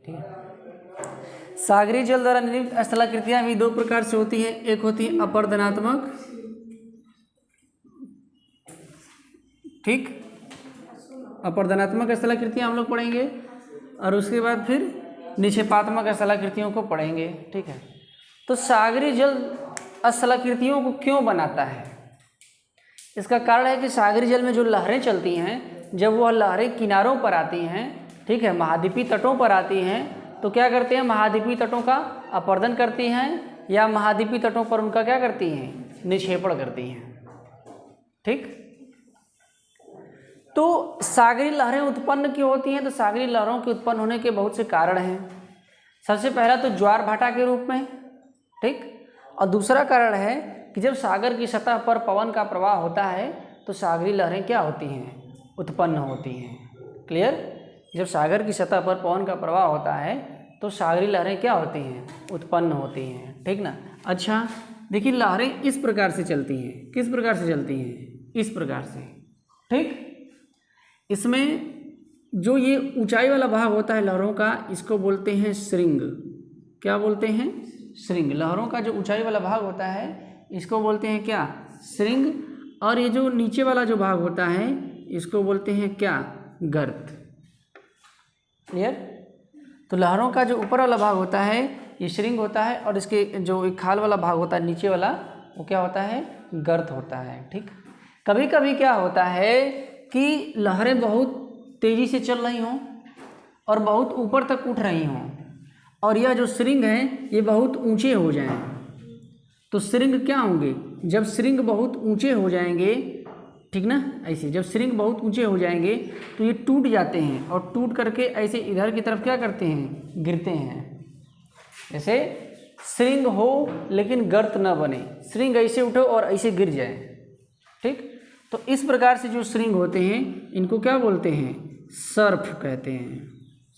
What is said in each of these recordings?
ठीक है। सागरीय जल द्वारा निर्मित स्थलाकृतियाँ भी दो प्रकार से होती है, एक होती है अपर्दनात्मक, ठीक, अपर्दनात्मक स्थलाकृतियाँ हम लोग पढ़ेंगे, और उसके बाद फिर निक्षेपात्मक स्थलाकृतियों को पढ़ेंगे, ठीक है। तो सागरीय जल स्थलाकृतियों को क्यों बनाता है? इसका कारण है कि सागरीय जल में जो लहरें चलती हैं, जब वह लहरें किनारों पर आती हैं, ठीक है, महाद्वीपीय तटों पर आती हैं, तो क्या करते हैं, महाद्वीपीय तटों का अपर्दन करती हैं या महाद्वीपीय तटों पर उनका क्या करती हैं, निक्षेपण करती हैं, ठीक। तो सागरीय लहरें उत्पन्न क्यों होती हैं? तो सागरीय लहरों के उत्पन्न होने के बहुत से कारण हैं। सबसे पहला तो ज्वार भाटा के रूप में, ठीक, और दूसरा कारण है कि जब सागर की सतह पर पवन का प्रवाह होता है तो सागरीय लहरें क्या होती हैं, उत्पन्न होती हैं। क्लियर? जब सागर की सतह पर पवन का प्रवाह होता है तो सागरीय लहरें क्या होती हैं, उत्पन्न होती हैं, ठीक ना। अच्छा देखिए, लहरें इस प्रकार से चलती हैं, किस प्रकार से चलती हैं, इस प्रकार से, ठीक। इसमें जो ये ऊंचाई वाला भाग होता है लहरों का, इसको बोलते हैं श्रृंग। क्या बोलते हैं? श्रृंग। लहरों का जो ऊंचाई वाला भाग होता है इसको बोलते हैं क्या, श्रृंग। और ये जो नीचे वाला जो भाग होता है इसको बोलते हैं क्या, गर्त। क्लियर? तो लहरों का जो ऊपर वाला भाग होता है ये श्रृंग होता है, और इसके जो एक खाल वाला भाग होता है नीचे वाला, वो क्या होता है, गर्त होता है, ठीक। कभी कभी क्या होता है कि लहरें बहुत तेज़ी से चल रही हों और बहुत ऊपर तक उठ रही हों, और यह जो श्रृंग हैं ये बहुत ऊंचे हो जाएं, तो श्रृंग क्या होंगे, जब श्रृंग बहुत ऊंचे हो जाएंगे, ठीक ना, ऐसे जब श्रृंग बहुत ऊंचे हो जाएंगे तो ये टूट जाते हैं, और टूट करके ऐसे इधर की तरफ क्या करते हैं, गिरते हैं। ऐसे श्रृंग हो लेकिन गर्त न बने, श्रृंग ऐसे उठो और ऐसे गिर जाए, ठीक। तो इस प्रकार से जो श्रृंग होते हैं इनको क्या बोलते हैं, सर्फ कहते हैं।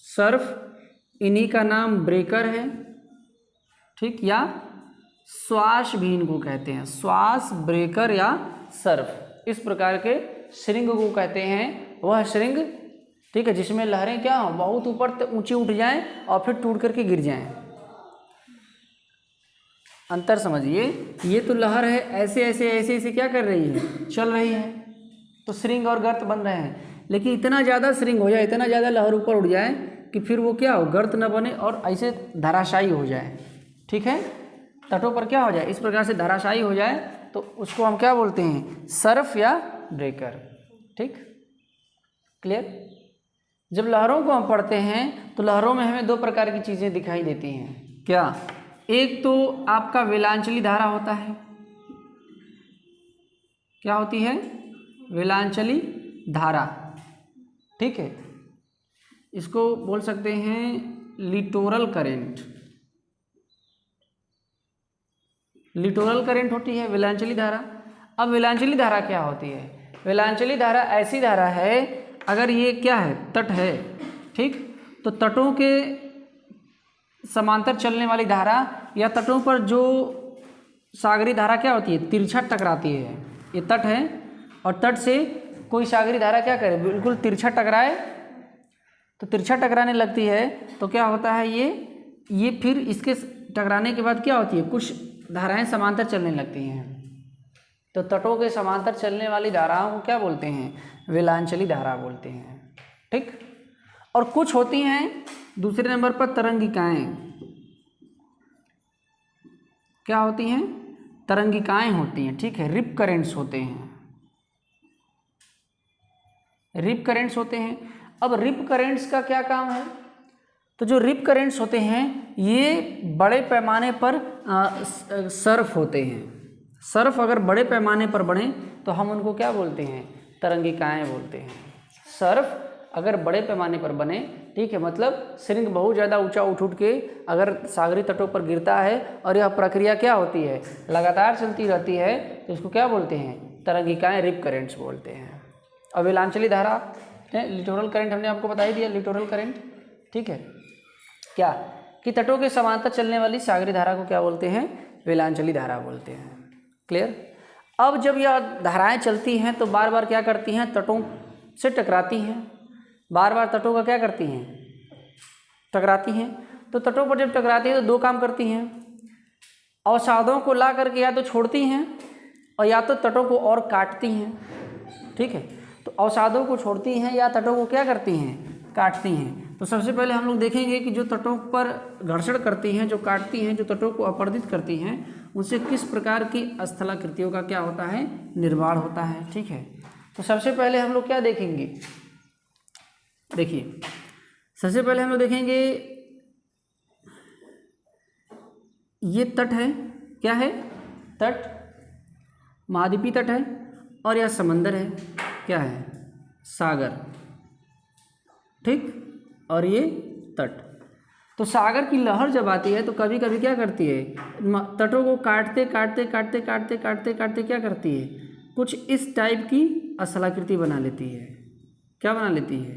सर्फ, इन्हीं का नाम ब्रेकर है, ठीक, या श्वास भी इनको कहते हैं, श्वास, ब्रेकर या सर्फ। इस प्रकार के श्रृंग को कहते हैं वह श्रृंग, ठीक है, जिसमें लहरें क्या हो, बहुत ऊपर ऊंची उठ जाएं और फिर टूट करके गिर जाएं। अंतर समझिए, ये तो लहर है, ऐसे ऐसे ऐसे ऐसे क्या कर रही है, चल रही है, तो श्रृंग और गर्त बन रहे हैं। लेकिन इतना ज़्यादा श्रृंग हो जाए, इतना ज़्यादा लहर ऊपर उड़ जाए कि फिर वो क्या हो, गर्त न बने और ऐसे धराशायी हो जाए, ठीक है, तटों पर क्या हो जाए, इस प्रकार से धराशायी हो जाए, तो उसको हम क्या बोलते हैं, सर्फ या ब्रेकर, ठीक। क्लियर? जब लहरों को हम पढ़ते हैं तो लहरों में हमें दो प्रकार की चीज़ें दिखाई देती हैं। क्या? एक तो आपका वेलांचली धारा होता है। क्या होती है? वेलांचली धारा, ठीक है, इसको बोल सकते हैं लिटोरल करंट। लिटोरल करंट होती है वेलांचली धारा। अब वेलांचली धारा क्या होती है? वेलांचली धारा ऐसी धारा है, अगर ये क्या है, तट है, ठीक, तो तटों के समांतर चलने वाली धारा या तटों पर जो सागरी धारा क्या होती है, तिरछा टकराती है। ये तट है और तट से कोई सागरी धारा क्या करे, बिल्कुल तिरछा टकराए, तो तिरछा टकराने लगती है तो क्या होता है, ये फिर इसके टकराने के बाद क्या होती है, कुछ धाराएं समांतर चलने लगती हैं। तो तटों के समांतर चलने वाली धाराओं को क्या बोलते हैं, वेलांचली धारा बोलते हैं, ठीक। और कुछ होती हैं दूसरे नंबर पर तरंगिकाएं। क्या होती हैं? तरंगिकाएं होती हैं, ठीक है, रिप करेंट्स होते हैं, रिप करेंट्स होते हैं। अब रिप करेंट्स का क्या काम है? तो जो रिप करेंट्स होते हैं ये बड़े पैमाने पर सर्फ होते हैं। सर्फ अगर बड़े पैमाने पर बढ़े तो हम उनको क्या बोलते हैं, तरंगिकाएं बोलते हैं। सर्फ अगर बड़े पैमाने पर बने, ठीक है, मतलब श्रृंग बहुत ज़्यादा ऊंचा उठ के अगर सागरी तटों पर गिरता है और यह प्रक्रिया क्या होती है, लगातार चलती रहती है, तो इसको क्या बोलते हैं, तरंगिकाएं, रिप करेंट्स बोलते हैं। और वेलांचली धारा है, लिटोरल करंट हमने आपको बता ही दिया, लिटोरल करंट, ठीक है, क्या कि तटों के समांतर चलने वाली सागरी धारा को क्या बोलते हैं, वेलांचली धारा बोलते हैं। क्लियर? अब जब यह धाराएं चलती हैं तो बार बार क्या करती हैं, तटों से टकराती हैं, बार बार तटों का क्या करती हैं, टकराती हैं। तो तटों पर जब टकराती हैं तो दो काम करती हैं, अवसादों को ला करके या तो छोड़ती हैं और या तो तटों को और काटती हैं। ठीक है, तो अवसादों को छोड़ती हैं या तटों को क्या करती हैं, काटती हैं। तो सबसे पहले हम लोग देखेंगे कि जो तटों पर घर्षण करती हैं, जो काटती हैं, जो तटों को अपरदित करती हैं, उनसे किस प्रकार की स्थलाकृतियों का क्या होता है, निर्माण होता है। ठीक है, तो सबसे पहले हम लोग क्या देखेंगे, देखिए सबसे पहले हम लोग देखेंगे ये तट है, क्या है, तट, महाद्वीपीय तट है, और यह समंदर है, क्या है, सागर। ठीक, और ये तट। तो सागर की लहर जब आती है तो कभी कभी क्या करती है, तटों को काटते काटते काटते काटते काटते काटते क्या करती है, कुछ इस टाइप की स्थलाकृति बना लेती है। क्या बना लेती है,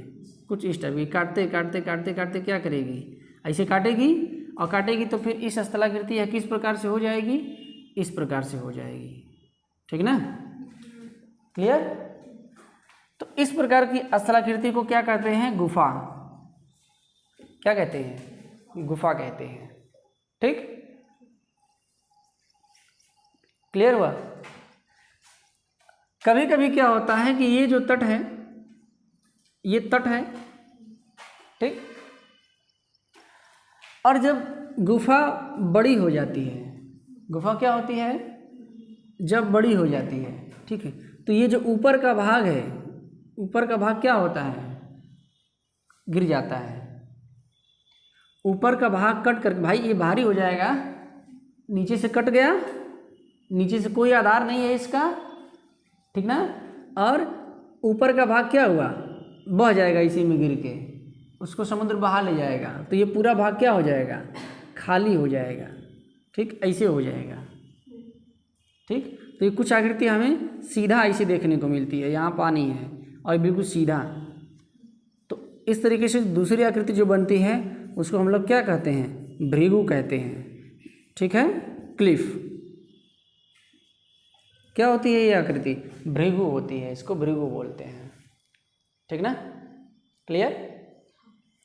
कुछ इस टाइप की, काटते काटते काटते काटते क्या करेगी, ऐसे काटेगी और काटेगी तो फिर इस स्थलाकृति यह किस प्रकार से हो जाएगी, इस प्रकार से हो जाएगी। ठीक ना, क्लियर। तो इस प्रकार की स्थलाकृति को क्या कहते हैं, गुफा। क्या कहते हैं, गुफा कहते हैं। ठीक, क्लियर हुआ। कभी कभी क्या होता है कि ये जो तट है, ये तट है, ठीक, और जब गुफा बड़ी हो जाती है, गुफा क्या होती है, जब बड़ी हो जाती है, ठीक है, तो ये जो ऊपर का भाग है, ऊपर का भाग क्या होता है, गिर जाता है। ऊपर का भाग कट कर, भाई ये भारी हो जाएगा, नीचे से कट गया, नीचे से कोई आधार नहीं है इसका, ठीक ना, और ऊपर का भाग क्या हुआ, बह जाएगा इसी में गिर के, उसको समुद्र बहा ले जाएगा, तो ये पूरा भाग क्या हो जाएगा, खाली हो जाएगा। ठीक, ऐसे हो जाएगा। ठीक, तो ये कुछ आकृति हमें सीधा ऐसे देखने को मिलती है, यहाँ पानी है और बिल्कुल सीधा। तो इस तरीके से दूसरी आकृति जो बनती है उसको हम लोग क्या कहते हैं, भृगु कहते हैं। ठीक है, क्लिफ। क्या होती है ये आकृति, भृगु होती है, इसको भृगु बोलते हैं। ठीक ना, क्लियर।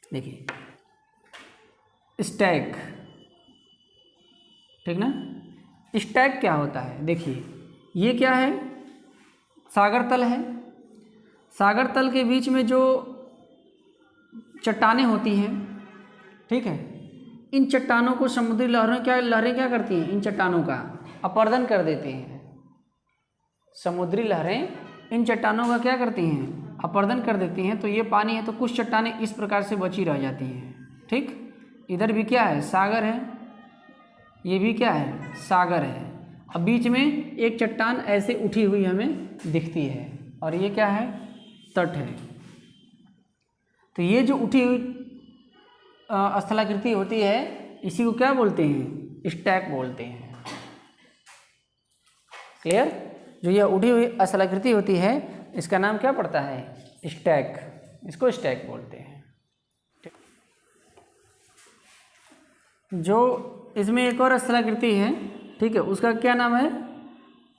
देखिए स्टैग, ठीक ना, स्टैग क्या होता है, देखिए ये क्या है, सागर तल है, सागर तल के बीच में जो चट्टानें होती हैं, ठीक है, इन चट्टानों को समुद्री लहरें क्या करती हैं, इन चट्टानों का अपरदन कर देती हैं। समुद्री लहरें इन चट्टानों का क्या करती हैं, अपरदन कर देती हैं। तो ये पानी है तो कुछ चट्टानें इस प्रकार से बची रह जाती हैं। ठीक, इधर भी क्या है, सागर है, ये भी क्या है, सागर है। अब बीच में एक चट्टान ऐसे उठी हुई हमें दिखती है और ये क्या है, तट है। तो ये जो उठी हुई स्थलाकृति होती है इसी को क्या बोलते हैं, स्टैक बोलते हैं। क्लियर। जो यह उठी हुई स्थलाकृति होती है इसका नाम क्या पड़ता है, स्टैक, इसको स्टैक बोलते हैं। जो इसमें एक और स्थलाकृति है, ठीक है, उसका क्या नाम है,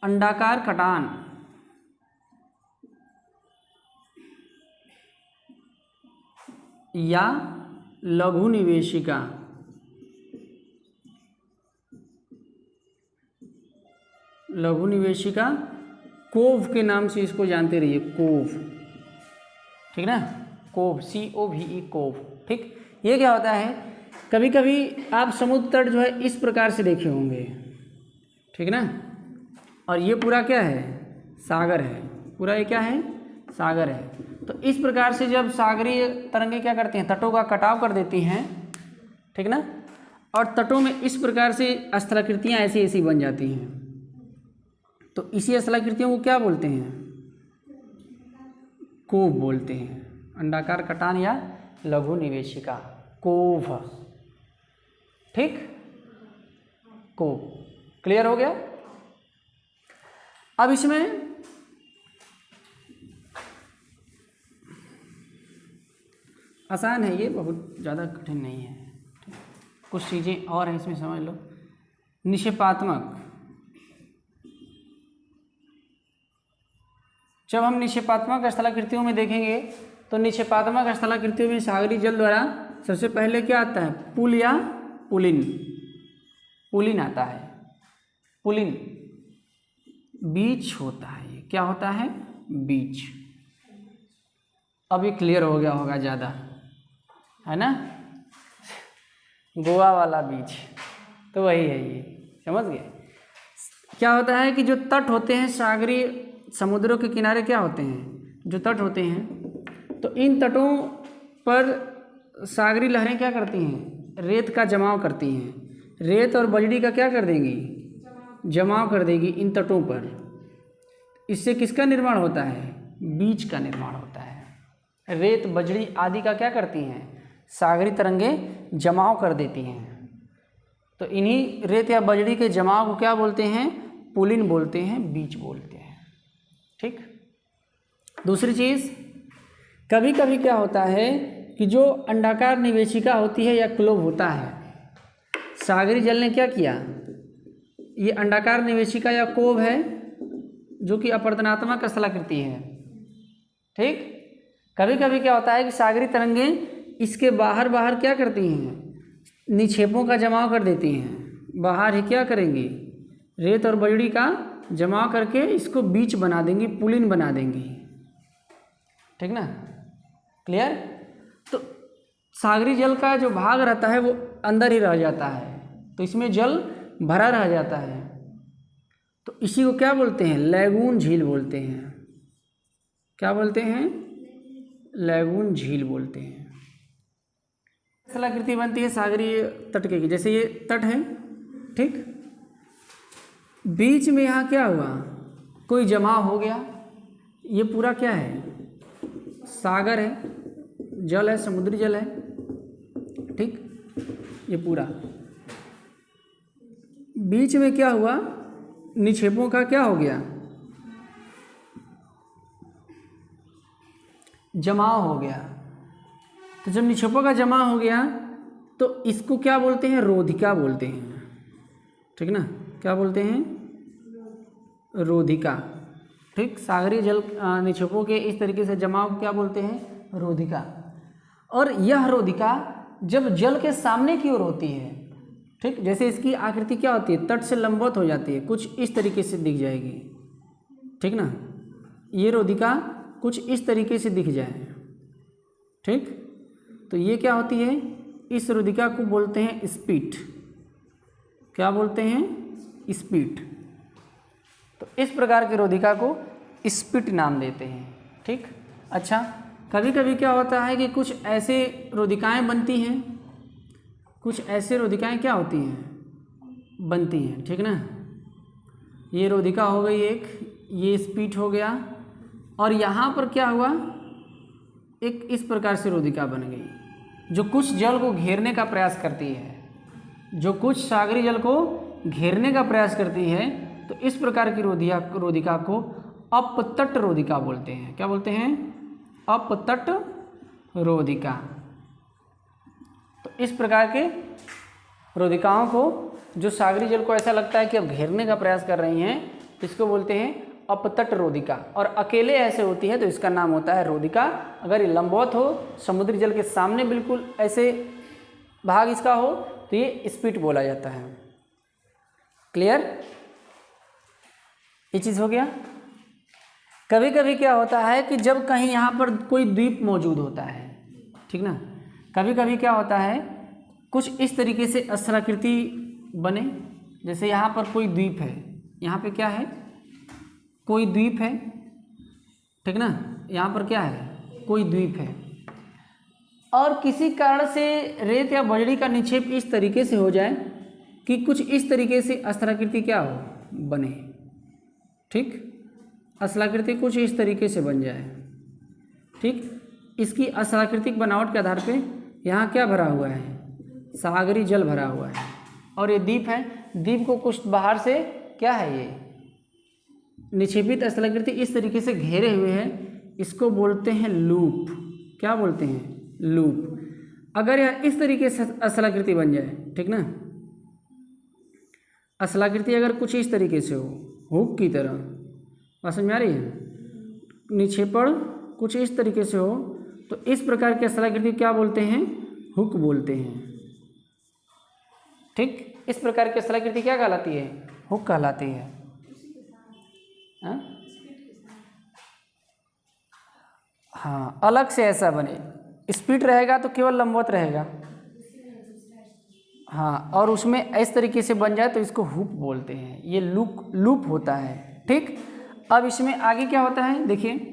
अंडाकार कटान। या लघु निवेशिका, लघु निवेशिका, कोव के नाम से इसको जानते रहिए, कोव। ठीक ना, कोव, COVE, कोव। ठीक, ये क्या होता है, कभी कभी आप समुद्र तट जो है इस प्रकार से देखे होंगे, ठीक ना, और ये पूरा क्या है, सागर है, पूरा ये क्या है, सागर है। तो इस प्रकार से जब सागरीय तरंगें क्या करती हैं, तटों का कटाव कर देती हैं, ठीक ना, और तटों में इस प्रकार से स्थलाकृतियाँ ऐसी ऐसी बन जाती हैं। तो इसी स्थलाकृतियों को क्या बोलते हैं, कोव बोलते हैं, अंडाकार कटान या लघु निवेशिका, कोव। ठीक, कोव। क्लियर हो गया। अब इसमें आसान है, ये बहुत ज़्यादा कठिन नहीं है, कुछ चीज़ें और हैं इसमें, समझ लो। निक्षेपात्मक, जब हम निक्षेपात्मक स्थलाकृतियों में देखेंगे तो निक्षेपात्मक स्थलाकृतियों में सागरीय जल द्वारा सबसे पहले क्या आता है, पुल या पुलिन, पुलिन आता है, पुलिन बीच होता है, ये क्या होता है, बीच। अब ये क्लियर हो गया होगा ज़्यादा, है ना, गोवा वाला बीच तो वही है, ये समझ गए। क्या होता है कि जो तट होते हैं सागरीय समुद्रों के किनारे, क्या होते हैं, जो तट होते हैं, तो इन तटों पर सागरी लहरें क्या करती हैं, रेत का जमाव करती हैं। रेत और बजड़ी का क्या कर देंगी, जमाव कर देगी इन तटों पर। इससे किसका निर्माण होता है, बीच का निर्माण होता है। रेत बजड़ी आदि का क्या करती हैं, सागरी तरंगें जमाव कर देती हैं। तो इन्हीं रेत या बजड़ी के जमाव को क्या बोलते हैं, पुलिन बोलते हैं, बीच बोलते हैं। ठीक। दूसरी चीज़, कभी कभी क्या होता है कि जो अंडाकार निवेशिका होती है या क्लोब होता है, सागरी जल ने क्या किया, ये अंडाकार निवेशिका या कोब है जो कि अपवर्तनात्मक स्थलाकृति है। ठीक। कभी कभी क्या होता है कि सागरी तरंगें इसके बाहर बाहर क्या करती हैं, निक्षेपों का जमाव कर देती हैं। बाहर ही क्या करेंगी, रेत और बजड़ी का जमाव करके इसको बीच बना देंगी, पुलिन बना देंगी। ठीक ना, क्लियर। तो सागरी जल का जो भाग रहता है वो अंदर ही रह जाता है, तो इसमें जल भरा रह जाता है। तो इसी को क्या बोलते हैं, लैगून झील बोलते हैं। क्या बोलते हैं, लैगून झील बोलते हैं। स्थलाकृति बनती है सागरीय तट के, जैसे ये तट है, ठीक, बीच में यहाँ क्या हुआ, कोई जमाव हो गया। ये पूरा क्या है, सागर है, जल है, समुद्री जल है। ठीक, ये पूरा बीच में क्या हुआ, निक्षेपों का क्या हो गया, जमाव हो गया। तो जब निक्षेपों का जमा हो गया तो इसको क्या बोलते हैं, रोधिका बोलते हैं। ठीक ना, क्या बोलते हैं, रोधिका। ठीक, सागरीय जल निक्षेपों के इस तरीके से जमाव को क्या बोलते हैं, रोधिका। और यह रोधिका जब जल के सामने की ओर होती है, ठीक, जैसे इसकी आकृति क्या होती है, तट से लंबवत हो जाती है, कुछ इस तरीके से दिख जाएगी। ठीक ना, ये रोधिका कुछ इस तरीके से दिख जाए। ठीक, तो ये क्या होती है, इस रोधिका को बोलते हैं स्पीट। क्या बोलते हैं, स्पीट। तो इस प्रकार की रोधिका को स्पीट नाम देते हैं। ठीक। अच्छा, कभी कभी क्या होता है कि कुछ ऐसे रोधिकाएं बनती हैं, कुछ ऐसे रोधिकाएं क्या होती हैं, बनती हैं। ठीक ना, ये रोधिका हो गई एक, ये स्पीट हो गया, और यहाँ पर क्या हुआ, एक इस प्रकार से रोधिका बन गई जो कुछ जल को घेरने का प्रयास करती है, जो कुछ सागरी जल को घेरने का प्रयास करती है। तो इस प्रकार की रोधिका को अपतट रोधिका बोलते हैं। क्या बोलते हैं, अपतट रोधिका। तो इस प्रकार के रोधिकाओं को, जो सागरी जल को ऐसा लगता है कि अब घेरने का प्रयास कर रही हैं, इसको बोलते हैं अपतट रोधिका। और अकेले ऐसे होती है तो इसका नाम होता है रोधिका। अगर ये लंबवत हो, समुद्री जल के सामने बिल्कुल ऐसे भाग इसका हो, तो ये स्पीट बोला जाता है। क्लियर, ये चीज़ हो गया। कभी कभी क्या होता है कि जब कहीं यहाँ पर कोई द्वीप मौजूद होता है, ठीक ना, कभी कभी क्या होता है, कुछ इस तरीके से स्थलाकृति बने। जैसे यहाँ पर कोई द्वीप है, यहाँ पे क्या है, कोई द्वीप है। ठीक ना, यहाँ पर क्या है, कोई द्वीप है, और किसी कारण से रेत या बजड़ी का निक्षेप इस तरीके से हो जाए कि कुछ इस तरीके से स्थलाकृति क्या हो, बने। ठीक, स्थलाकृति कुछ इस तरीके से बन जाए। ठीक, इसकी स्थलाकृतिक बनावट के आधार पे यहाँ क्या भरा हुआ है, सागरी जल भरा हुआ है, और ये द्वीप है। द्वीप को कुछ बाहर से क्या है, ये निक्षेपित स्थलाकृति इस तरीके से घेरे हुए हैं, इसको बोलते हैं लूप। क्या बोलते हैं, लूप। अगर यह इस तरीके से स्थलाकृति बन जाए, ठीक ना, स्थलाकृति अगर कुछ इस तरीके से हो, हुक की तरह, बात समझ में आ रही है, निक्षेपण कुछ इस तरीके से हो, तो इस प्रकार की स्थलाकृति क्या बोलते हैं, हुक बोलते हैं। ठीक, इस प्रकार की स्थलाकृति क्या कहलाती है? हुक कहलाती है। हाँ, अलग से ऐसा बने, स्पीड रहेगा तो केवल लंबवत रहेगा। हाँ, और उसमें इस तरीके से बन जाए तो इसको हुक बोलते हैं। ये लूप होता है। ठीक, अब इसमें आगे क्या होता है देखिए,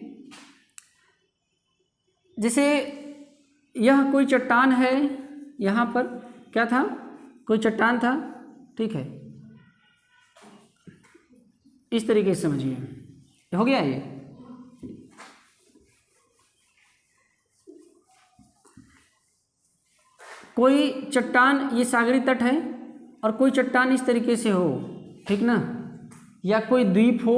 जैसे यह कोई चट्टान है, यहाँ पर क्या था, कोई चट्टान था, ठीक है, इस तरीके से समझिए, हो गया ये। कोई चट्टान, ये सागरी तट है, और कोई चट्टान इस तरीके से हो, ठीक ना, या कोई द्वीप हो,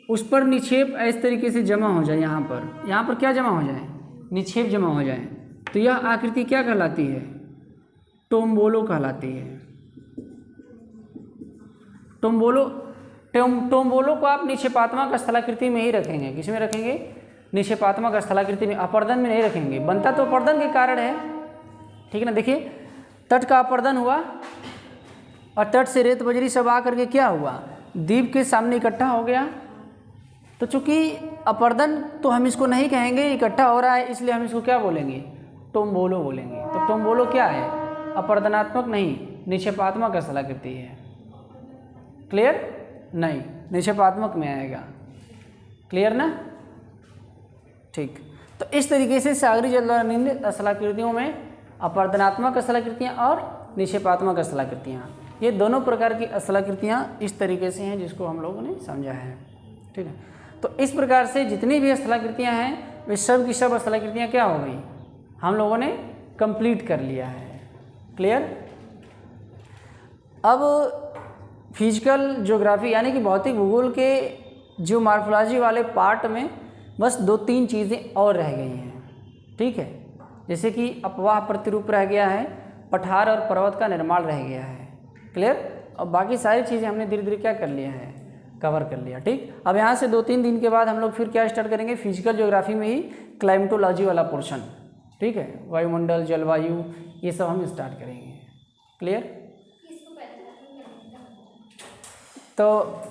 उस पर निक्षेप इस तरीके से जमा हो जाए, यहाँ पर क्या जमा हो जाए? निक्षेप जमा हो जाए, तो यह आकृति क्या कहलाती है? टोम्बोलो कहलाती है। टोम्बोलो को आप निक्षेपात्मक स्थलाकृति में ही रखेंगे। किस में रखेंगे? निक्षेपात्मक स्थलाकृति में, अपर्दन में नहीं रखेंगे। बनता तो अपर्दन के कारण है, ठीक है ना। देखिए, तट का अपर्दन हुआ और तट से रेत बजरी सब आ करके क्या हुआ? द्वीप के सामने इकट्ठा हो गया। तो चूंकि अपर्दन तो हम इसको नहीं कहेंगे, इकट्ठा हो रहा है, इसलिए हम इसको क्या बोलेंगे? टोम्बोलो बोलेंगे। तो टोम्बोलो क्या है? अपर्दनात्मक नहीं, निक्षेपात्मक स्थलाकृति है। क्लियर? नहीं, निक्षेपात्मक में आएगा। क्लियर ना? ठीक, तो इस तरीके से सागरी जल द्वारा निर्मित स्थलाकृतियों में अपर्दनात्मक स्थलाकृतियाँ और निक्षेपात्मक स्थलाकृतियाँ, ये दोनों प्रकार की स्थलाकृतियाँ इस तरीके से हैं जिसको हम लोगों ने समझा है। ठीक है, तो इस प्रकार से जितनी भी स्थलाकृतियाँ हैं वे सब की सब स्थलाकृतियाँ क्या हो गई? हम लोगों ने कंप्लीट कर लिया है। क्लियर? अब फिजिकल ज्योग्राफी यानी कि भौतिक भूगोल के जो मॉर्फोलॉजी वाले पार्ट में बस 2-3 चीज़ें और रह गई हैं। ठीक है, जैसे कि अपवाह प्रतिरूप रह गया है, पठार और पर्वत का निर्माण रह गया है। क्लियर? और बाकी सारी चीज़ें हमने धीरे धीरे क्या कर लिया है? कवर कर लिया। ठीक, अब यहाँ से 2-3 दिन के बाद हम लोग फिर क्या स्टार्ट करेंगे? फिजिकल ज्योग्राफी में ही क्लाइमेटोलॉजी वाला पोर्शन। ठीक है, वायुमंडल, जलवायु, ये सब हम स्टार्ट करेंगे। क्लियर? तो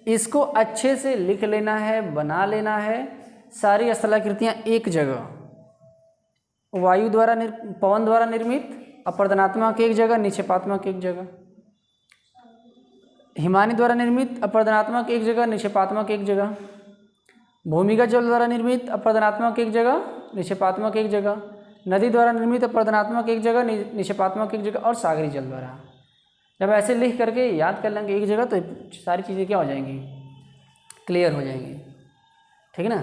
इसको अच्छे से लिख लेना है, बना लेना है। सारी स्थलाकृतियाँ एक जगह, वायु द्वारा पवन द्वारा निर्मित अपर्दनात्मक एक जगह, निक्षेपात्मक एक जगह, हिमानी द्वारा निर्मित अपर्दनात्मक एक जगह, निक्षेपात्मक एक जगह, भूमिगत जल द्वारा निर्मित अपर्दनात्मक एक जगह, निक्षेपात्मक एक जगह, नदी द्वारा निर्मित अपर्दनात्मक एक जगह, निक्षेपात्मक एक जगह, और सागरी जल द्वारा। जब ऐसे लिख करके याद कर लेंगे एक जगह तो सारी चीज़ें क्या हो जाएंगी? क्लियर हो जाएंगी। ठीक है ना?